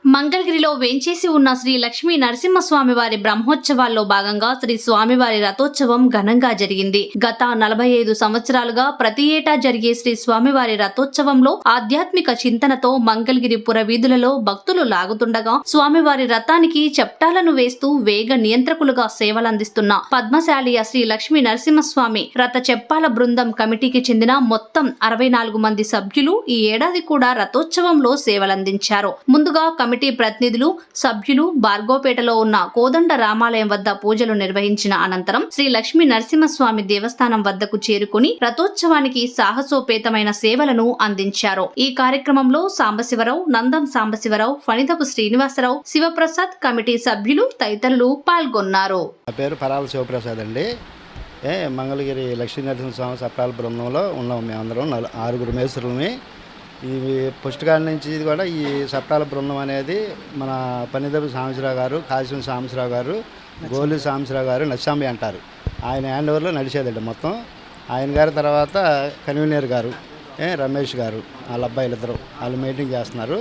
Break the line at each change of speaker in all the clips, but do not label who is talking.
మంగళగిరిలో వేంచేసి ఉన్న శ్రీ లక్ష్మీ నరసింహస్వామి వారి బ్రహ్మోత్సవాల్లో భాగంగా శ్రీ స్వామివారి రథోత్సవం ఘనంగా జరిగింది. గత 45 సంవత్సరాలుగా ప్రతి ఏటా జరిగే శ్రీ స్వామివారి రథోత్సవంలో ఆధ్యాత్మిక చింతనతో మంగళగిరి పురవీధులలో భక్తులు లాగుతుండగా స్వామివారి రథానికి చప్టాలను వేస్తూ వేగ నియంత్రకులుగా సేవలందిస్తున్న పద్మశాలియ శ్రీ లక్ష్మీ నరసింహస్వామి రథ చెప్పాల బృందం కమిటీకి చెందిన మొత్తం 64 మంది సభ్యులు ఈ ఏడాది కూడా రథోత్సవంలో సేవలందించారు. ముందుగా కమిటీ ప్రతినిధులు సభ్యులు బార్గోపేటలో ఉన్న కోదండ రామాలయం వద్ద పూజలు నిర్వహించిన అనంతరం శ్రీ లక్ష్మీ నరసింహస్వామి దేవస్థానం వద్దకు చేరుకుని రథోత్సవానికి సాహసోపేతమైన సేవలను అందించారు. ఈ కార్యక్రమంలో సాంబశివరావు, నందం సాంబశివరావు, ఫణిదపు శ్రీనివాసరావు, శివప్రసాద్, కమిటీ సభ్యులు తదితరులు పాల్గొన్నారు.
నా పేరు పరాల శివప్రసాద్ అండి. మంగళగిరి లక్ష్మీ నరసింహస్వామి సప్తాల బృందంలో ఉన్నాం. మేమందరం 6 మేస్త్రులని. ఈ పుస్తకాల నుంచి ఇది కూడా ఈ సప్తాల బృందం అనేది మన పనిదపు సాంబశివరావు గారు, కాశీం సాంబశివరావు గారు, గోలి సాంబశివరావు గారు, నచ్చాంబి అంటారు. ఆయన హ్యాండ్ ఓవర్లో నడిచేదండి మొత్తం. ఆయన గారి తర్వాత కన్వీనర్ గారు రమేష్ గారు, వాళ్ళ అబ్బాయిలిద్దరు వాళ్ళు మీటింగ్ చేస్తున్నారు.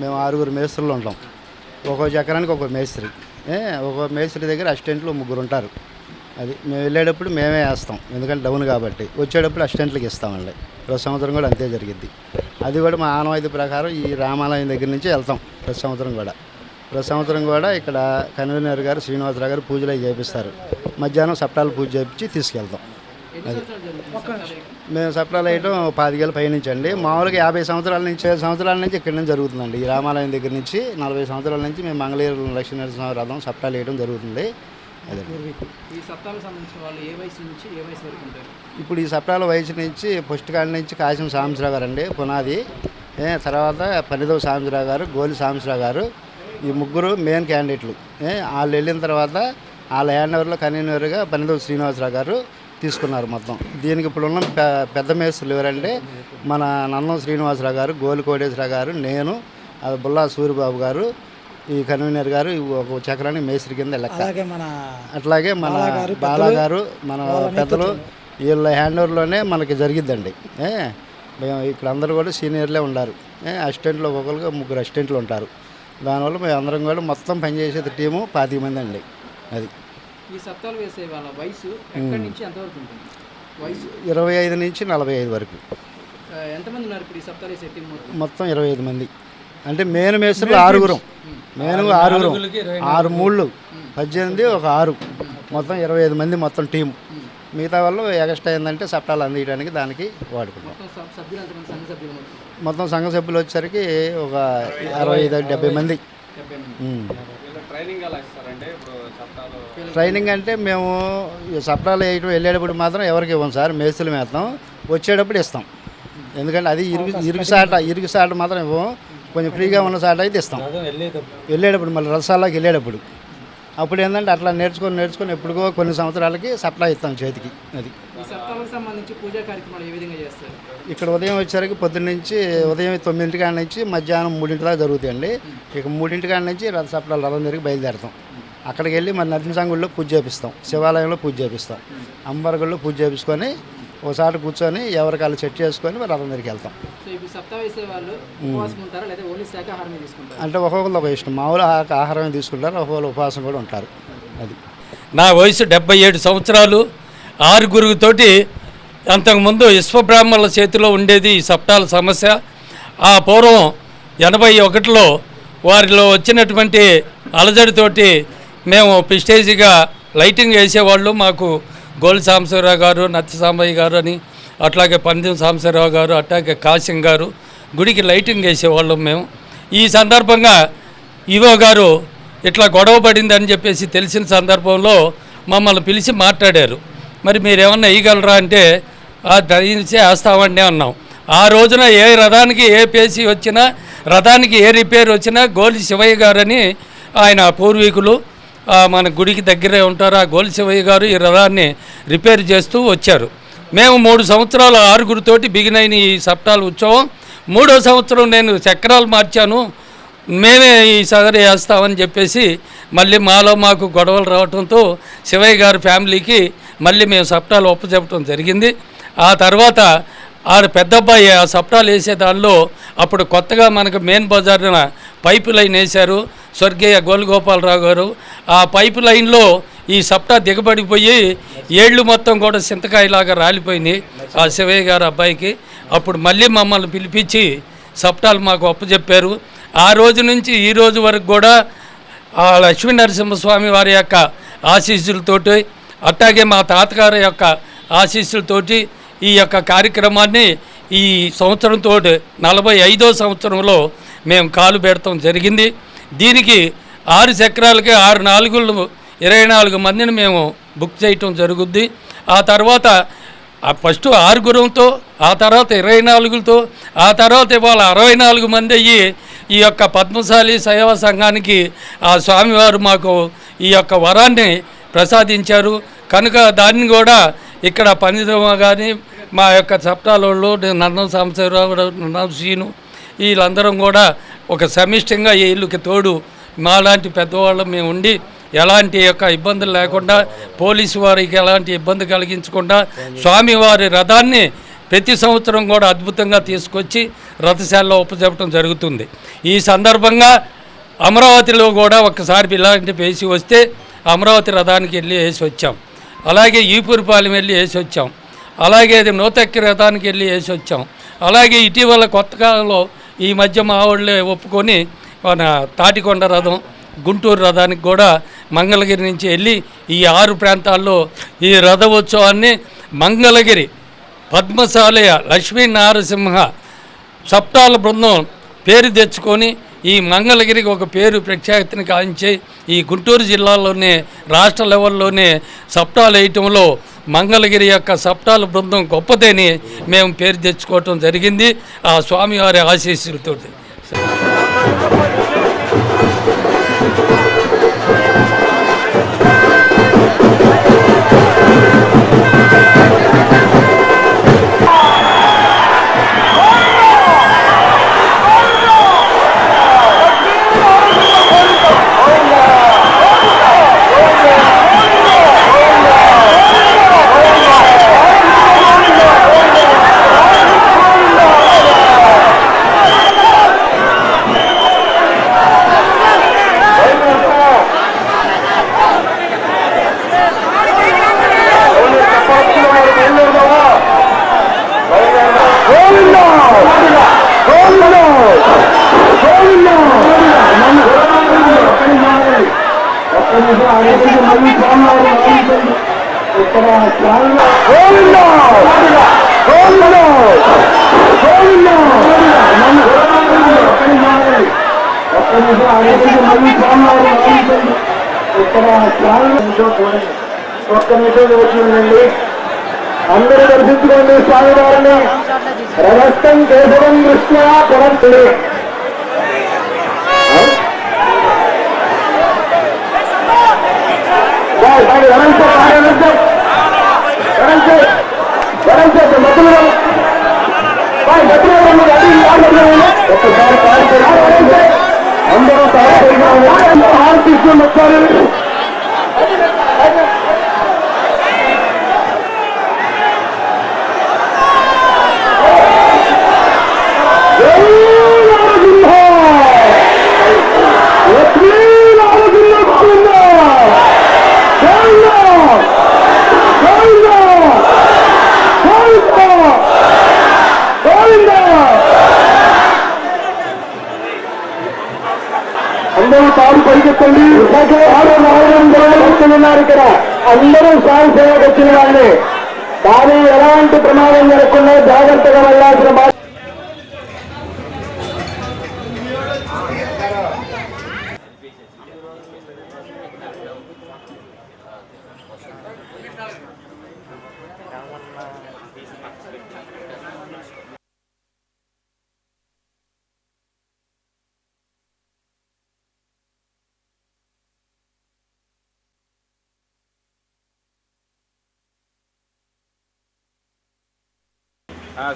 మేము 6 మేస్త్రులు ఉంటాం. ఒక్కో చక్రానికి ఒక్కో మేస్త్రి. ఒక్కో మేస్త్రి దగ్గర అసిస్టెంట్లు 3 ఉంటారు. అది మేము వెళ్ళేటప్పుడు మేమే వేస్తాం, ఎందుకంటే డౌన్ కాబట్టి. వచ్చేటప్పుడు అసిస్టెంట్లకి ఇస్తామండి. ప్రతి సంవత్సరం కూడా అంతే జరిగింది. అది కూడా మా ఆనవాయితీ ప్రకారం ఈ రామాలయం దగ్గర నుంచి వెళ్తాం ప్రతి సంవత్సరం కూడా ఇక్కడ కన్వీనర్ గారు శ్రీనివాసరావు గారు పూజలు అవి చేపిస్తారు. మధ్యాహ్నం సప్తాలు పూజ చేయించి తీసుకెళ్తాం. అది మేము సప్తాలు వేయటం 5 ఏళ్ళ పైనుంచి అండి. మామూలుగా 50 సంవత్సరాల నుంచి ఇక్కడ నుంచి జరుగుతుందండి. ఈ రామాలయం దగ్గర నుంచి 40 సంవత్సరాల నుంచి మేము మంగళగిరి లక్ష్మీ నరసింహ రథం సప్తాలు వేయడం జరుగుతుంది. అదే
ఈ సప్తాలకు సంబంధించిన వాళ్ళు ఏ వయసు నుంచి ఏ వయసు వరకు ఉంటారు?
ఇప్పుడు ఈ సప్తాల వయసు నుంచి పుస్తకాల నుంచి కాశీం సాంబశివరావు గారు అండి పునాది. తర్వాత పనిదవ సాంబశివరావు గారు, గోలి సాంబశివరావు గారు, ఈ 3 మెయిన్ క్యాండిడేట్లు. వాళ్ళు వెళ్ళిన తర్వాత వాళ్ళ హ్యాండ్ ఓవర్లో కన్వీనర్గా పనిదవ శ్రీనివాసరావు గారు తీసుకున్నారు మొత్తం. దీనికి ఇప్పుడున్న పెద్ద మేస్త్రులు ఎవరంటే మన నందం శ్రీనివాసరావు గారు, గోలి కోటేశ్వరరావు గారు, నేను, బుల్లా సూరిబాబు గారు, ఈ కన్వీనర్ గారు ఒక చక్రానికి మేస్త్రి కింద లెక్క. అట్లాగే మన బాలా గారు, మన పెద్దలు వీళ్ళ హ్యాండ్ ఓవర్లోనే మనకి జరిగిద్దండి. మేము ఇక్కడ అందరూ కూడా సీనియర్లే ఉన్నారు. అసిస్టెంట్లు ఒక్కొక్కరికి 3 అసిస్టెంట్లు ఉంటారు. దానివల్ల మేము అందరం కూడా మొత్తం పనిచేసేది టీము 25 మంది అండి. అది
ఈ సప్తాలు వేసే వాళ్ళ వయసు ఎక్కడి నుంచి ఎంతవరకు ఉంటుంది? వయసు
25 నుంచి 45 వరకు.
ఎంతమంది ఉన్నారు ఇప్పుడు ఈ సప్తాలు వేసే టీం?
మొత్తం 25 మంది. అంటే మేను మేస్త్రులు 6 మేము 6 6 మూళ్ళు 18 ఒక 6 మొత్తం 25 మంది మొత్తం టీం. మిగతా వాళ్ళు ఎక్స్ట్రా ఏంటంటే సప్తాలు అందించడానికి దానికి వాడుకుంటాం. మొత్తం సంఘ సభ్యులు వచ్చేసరికి ఒక 65-70 మంది. ట్రైనింగ్ అంటే మేము సప్తాలు వేయటం వెళ్ళేటప్పుడు మాత్రం ఎవరికి ఇవ్వం సార్, మేస్త్రులు వేస్తాం. వచ్చేటప్పుడు ఇస్తాం, ఎందుకంటే అది ఇరుగు సాట మాత్రం ఇవ్వం. కొంచెం ఫ్రీగా ఉన్న సాట అయితే ఇస్తాం వెళ్ళేటప్పుడు, మళ్ళీ రసాలకి వెళ్ళేటప్పుడు. అప్పుడు ఏంటంటే అట్లా నేర్చుకొని ఎప్పుడుకో కొన్ని సంవత్సరాలకి సప్లై ఇస్తాం చేతికి. అది ఇక్కడ ఉదయం వచ్చేసరికి పొద్దున్నుంచి ఉదయం 9 కాడ నుంచి మధ్యాహ్నం 3 దాకా జరుగుతాయండి. ఇక 3 కాడ నుంచి సప్తాలు రథం దగ్గరికి బయలుదేరుతాం. అక్కడికి వెళ్ళి మన నరసింహగుడిలో పూజ చేపిస్తాం, శివాలయంలో పూజ చేపిస్తాం, అమ్మవారిగుడిలో పూజ చేపించుకొని ఒకసారి కూర్చొని ఎవరికి వాళ్ళు సెట్ చేసుకొని రథం దగ్గరికి వెళ్తాం. అంటే ఒక్కొక్కరు ఒక ఇష్టం, మామూలు ఆహారం తీసుకుంటారు, ఒక్కొక్కరు ఉపవాసం కూడా ఉంటారు. అది
నా వయసు 77 సంవత్సరాలు. 6 తోటి అంతకుముందు విశ్వబ్రాహ్మణుల చేతిలో ఉండేది ఈ సప్తాల సమస్య. ఆ పూర్వం 81లో వారిలో వచ్చినటువంటి అలజడితోటి మేము ప్రిస్టేజీగా లైటింగ్ వేసేవాళ్ళు. మాకు గోలి సాంబశివరావు గారు, నత్తి సాంబయ్య గారు అని, అట్లాగే పందెం సాంబశివరావు గారు, అట్లాగే కాశీం గారు గుడికి లైటింగ్ వేసేవాళ్ళం మేము. ఈ సందర్భంగా ఈవో గారు ఇట్లా గొడవ పడిందని చెప్పేసి తెలిసిన సందర్భంలో మమ్మల్ని పిలిచి మాట్లాడారు. మరి మీరేమన్నా వేయగలరా అంటే దయించి వేస్తామండి అన్నాం. ఆ రోజున ఏ రథానికి ఏ పేసి వచ్చినా, రథానికి ఏ రిపేర్ వచ్చినా గోలి శివయ్య గారని ఆయన పూర్వీకులు మన గుడికి దగ్గరే ఉంటారు. ఆ గోలి శివయ్య గారు ఈ రథాన్ని రిపేర్ చేస్తూ వచ్చారు. మేము 3 సంవత్సరాలు 6 తోటి బిగినైన ఈ సప్తాల ఉత్సవం. 3వ సంవత్సరం నేను చక్రాలు మార్చాను, మేమే ఈసారి వేస్తామని చెప్పేసి మళ్ళీ మాకు గొడవలు రావడంతో శివయ్య గారి ఫ్యామిలీకి మళ్ళీ మేము సప్తాలు ఒప్పచెప్పడం జరిగింది. ఆ తర్వాత ఆడ పెద్ద అబ్బాయి ఆ సప్టాలు వేసే దానిలో అప్పుడు కొత్తగా మనకు మెయిన్ బజార్న పైపు లైన్ వేశారు స్వర్గీయ గోపాలరావు గారు. ఆ పైపు లైన్లో ఈ సప్టా దిగబడిపోయి ఏళ్ళు మొత్తం కూడా చింతకాయలాగా రాలిపోయినాయి ఆ శివయ్య గారు అబ్బాయికి. అప్పుడు మళ్ళీ మమ్మల్ని పిలిపించి సప్టాలు మాకు అప్పచెప్పారు. ఆ రోజు నుంచి ఈ రోజు వరకు కూడా ఆ లక్ష్మీ నరసింహస్వామి వారి యొక్క ఆశీస్సులతోటి అట్లాగే మా తాతగారి యొక్క ఆశీస్సులతోటి ఈ యొక్క కార్యక్రమాన్ని ఈ సంవత్సరంతో 45వ సంవత్సరంలో మేము కాలు పెడతాం జరిగింది. దీనికి 6 చక్రాలకి 6 నాలుగులు 24 మందిని మేము బుక్ చేయటం జరుగుద్ది. ఆ తర్వాత ఫస్ట్ 6 ఆ తర్వాత 24తో ఆ తర్వాత ఇవాళ 64 మంది అయ్యి ఈ యొక్క పద్మశాలి సేవా సంఘానికి ఆ స్వామివారు మాకు ఈ యొక్క వరాన్ని ప్రసాదించారు కనుక దాన్ని కూడా ఇక్కడ పనిద్రమ కానీ మా యొక్క సప్తాలలో నందం సాంబశివరావు శ్రీను వీళ్ళందరం కూడా ఒక సమిష్టంగా ఈ ఇల్లుకి తోడు మాలాంటి పెద్దవాళ్ళు మేము ఉండి ఎలాంటి యొక్క ఇబ్బందులు లేకుండా పోలీసు వారికి ఎలాంటి ఇబ్బంది కలిగించకుండా స్వామివారి రథాన్ని ప్రతి సంవత్సరం కూడా అద్భుతంగా తీసుకొచ్చి రథశాలలో ఉపజెప్పడం జరుగుతుంది. ఈ సందర్భంగా అమరావతిలో కూడా ఒకసారి ఇలాంటి వేసి వస్తే అమరావతి రథానికి వెళ్ళి వేసి వచ్చాం. అలాగే ఈపూరిపాలెం వెళ్ళి వేసి వచ్చాం. అలాగే అది నూతెక్కి రథానికి వెళ్ళి వేసి వచ్చాం. అలాగే ఇటీవల కొత్తకాలంలో ఈ మధ్య మా వాళ్ళే ఒప్పుకొని మన తాటికొండ రథం గుంటూరు రథానికి కూడా మంగళగిరి నుంచి వెళ్ళి ఈ 6 ప్రాంతాల్లో ఈ రథోత్సవాన్ని మంగళగిరి పద్మశాలయ లక్ష్మీ నరసింహ సప్తాల బృందం పేరు తెచ్చుకొని ఈ మంగళగిరికి ఒక పేరు ప్రఖ్యాతిని కాంచి ఈ గుంటూరు జిల్లాలోనే రాష్ట్ర లెవెల్లోనే సప్తాలు వేయటంలో మంగళగిరి యొక్క సప్తాల బృందం గొప్పదని మేము పేరు తెచ్చుకోవటం జరిగింది ఆ స్వామివారి ఆశీస్సులతో.
ఒక్క నిమిషం వచ్చిందండి. అందరూ దర్శించుకోండి స్వామివారిని. రవస్థం కేశవం దృష్ట్యా పరంతుడే అందరూ తీసుకుని వచ్చారు. అందరూ తాడు పైకెత్తండి. ఉన్నారు ఇక్కడ అందరూ స్వామి సేవకు వచ్చిన వాళ్ళే. కానీ ఎలాంటి ప్రమాదం జరగకుండా జాగ్రత్తగా వెళ్ళాల్సిన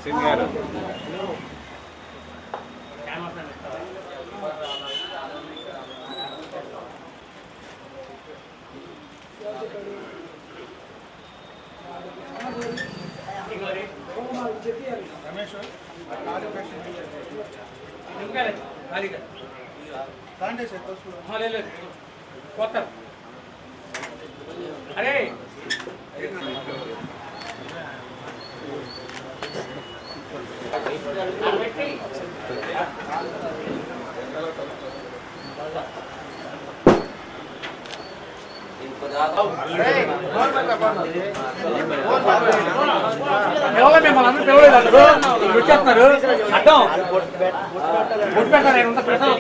సింగ్ గారు
అరే మిమ్మల్ని అందరూ పిలవలేదు అందరూ వచ్చేస్తున్నారు అడ్డం పెట్టారు